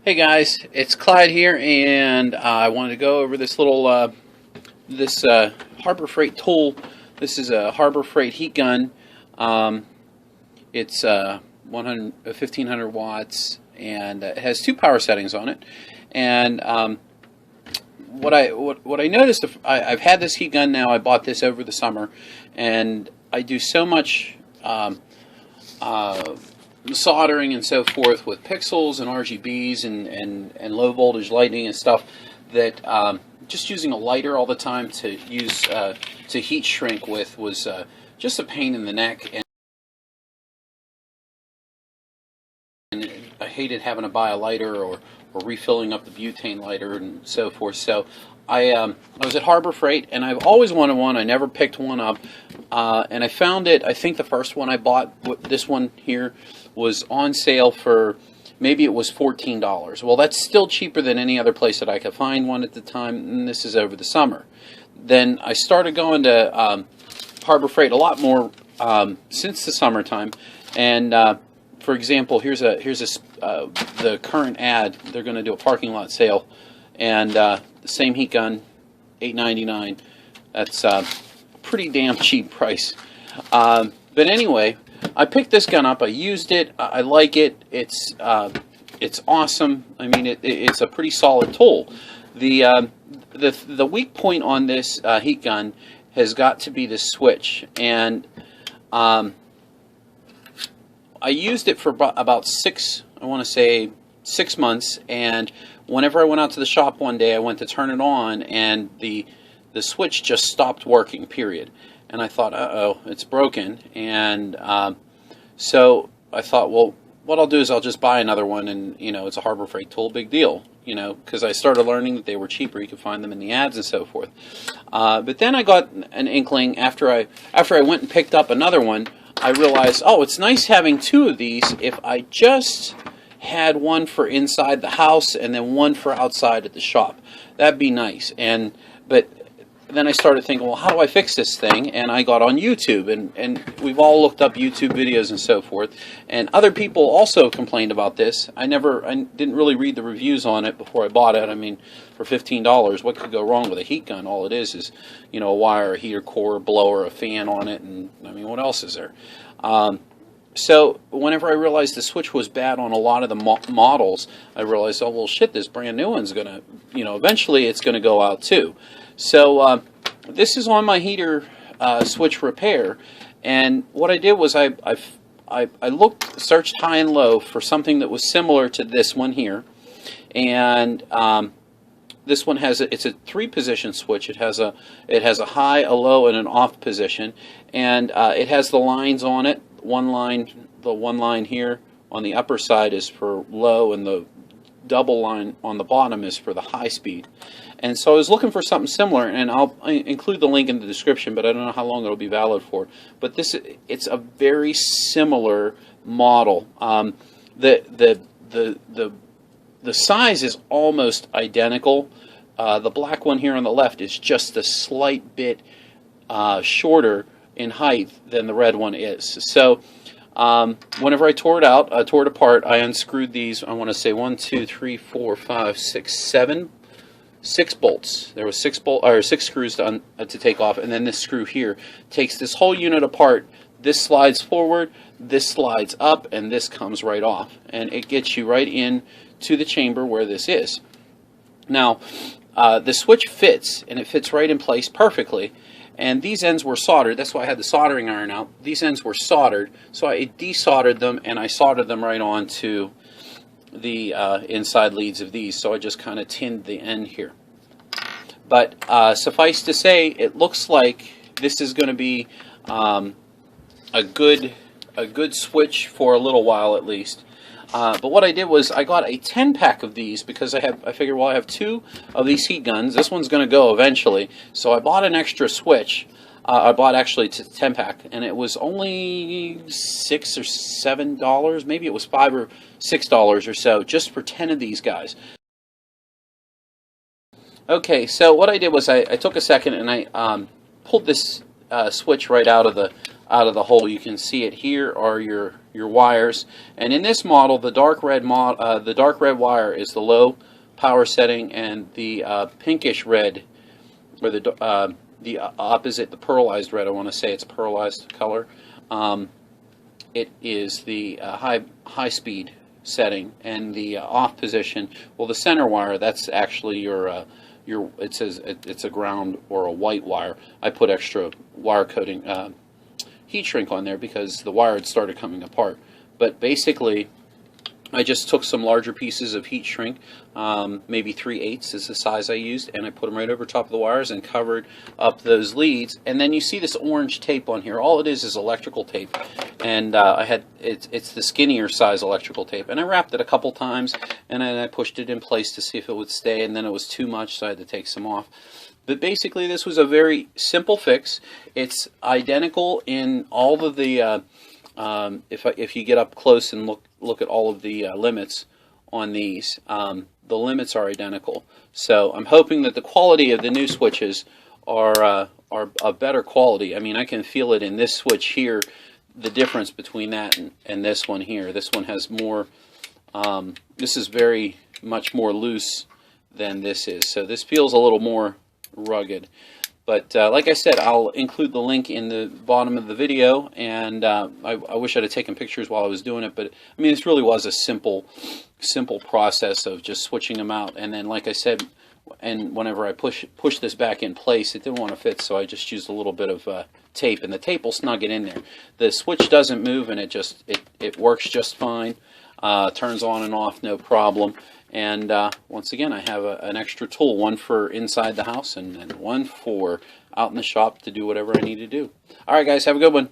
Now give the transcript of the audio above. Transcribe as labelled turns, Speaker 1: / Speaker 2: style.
Speaker 1: Hey guys, it's Clyde here, and I wanted to go over this little Harbor Freight tool. This is a Harbor Freight heat gun. It's 1500 watts, and it has two power settings on it. And what I noticed, I've had this heat gun now. I bought this over the summer, and I do so much soldering and so forth with pixels and RGBs and low voltage lighting and stuff that just using a lighter all the time to use to heat shrink with was just a pain in the neck, and I hated having to buy a lighter or refilling up the butane lighter and so forth. So I was at Harbor Freight, and I've always wanted one. I never picked one up, and I found it. I think the first one I bought, this one here, was on sale for, maybe it was $14. Well, that's still cheaper than any other place that I could find one at the time, and this is over the summer. Then I started going to Harbor Freight a lot more since the summertime, and for example, here's the current ad. They're going to do a parking lot sale, and the same heat gun, $8.99. That's a pretty damn cheap price. But anyway, I picked this gun up. I used it. I like it. It's awesome. I mean, it's a pretty solid tool. The weak point on this heat gun has got to be the switch, and I used it for about I want to say 6 months, and whenever I went out to the shop one day, I went to turn it on, and the switch just stopped working, period. And I thought, uh-oh, it's broken. And so I thought, well, what I'll do is I'll just buy another one, and, it's a Harbor Freight tool, big deal, because I started learning that they were cheaper. You could find them in the ads and so forth. But then I got an inkling after I went and picked up another one. I realized, oh, it's nice having two of these. If I just had one for inside the house and then one for outside at the shop, that'd be nice. But then I started thinking, well, how do I fix this thing? And I got on YouTube, and we've all looked up YouTube videos and so forth. And other people also complained about this. I didn't really read the reviews on it before I bought it. I mean, for $15, what could go wrong with a heat gun? All it is a wire, a heater core, a blower, a fan on it, and I mean, what else is there? So whenever I realized the switch was bad on a lot of the models, I realized, oh, well, shit, this brand new one's going to, eventually it's going to go out too. So this is on my heater switch repair, and what I did was I searched high and low for something that was similar to this one here, and this one it's a 3-position switch. It has a high, a low, and an off position, and it has the lines on it. The one line here on the upper side is for low, and the double line on the bottom is for the high speed. And so I was looking for something similar, and I'll include the link in the description, but I don't know how long it'll be valid for. But it's a very similar model. The size is almost identical. The black one here on the left is just a slight bit shorter in height than the red one is. So whenever I tore it apart, I unscrewed these. I want to say 6 bolts. There was 6 screws to take off, and then this screw here takes this whole unit apart. This slides forward, this slides up, and this comes right off, and it gets you right in to the chamber where this is. Now, the switch fits, and it fits right in place perfectly. And these ends were soldered. That's why I had the soldering iron out. These ends were soldered, so I desoldered them, and I soldered them right onto the inside leads of these. So I just kind of tinned the end here. But suffice to say, it looks like this is going to be a good switch for a little while at least. But what I did was I got a 10-pack of these because I figured, well, I have 2 of these heat guns. This one's going to go eventually. So I bought an extra switch. I bought actually a 10-pack, and it was only $6 or $7. Maybe it was $5 or $6 or so just for 10 of these guys. Okay, so what I did was I took a second and I pulled this switch right out of the hole. You can see it here are your your wires. And in this model, the dark red wire is the low power setting, and the pinkish red, or the opposite, the pearlized red, I want to say it's pearlized color, it is the high speed setting. And the off position, well, the center wire, that's actually your it says it's a ground or a white wire. I put extra wire coating heat shrink on there because the wire had started coming apart. But basically, I just took some larger pieces of heat shrink, maybe 3/8 is the size I used, and I put them right over top of the wires and covered up those leads. And then you see this orange tape on here. All it is electrical tape, and it's the skinnier size electrical tape. And I wrapped it a couple times, and then I pushed it in place to see if it would stay, and then it was too much, so I had to take some off. But basically, this was a very simple fix. It's identical in all of the if you get up close and look at all of the limits on these, the limits are identical. So I'm hoping that the quality of the new switches are a better quality. I mean, I can feel it in this switch here, the difference between that and this one here. This one has more, this is very much more loose than this is. So this feels a little more rugged. But like I said, I'll include the link in the bottom of the video, and I wish I'd have taken pictures while I was doing it, but I mean, this really was a simple process of just switching them out. And then, like I said, and whenever I push this back in place, it didn't want to fit, so I just used a little bit of tape, and the tape will snug it in there. The switch doesn't move, and it works just fine. Turns on and off, no problem. And once again, I have an extra tool, one for inside the house and one for out in the shop to do whatever I need to do. All right, guys, have a good one.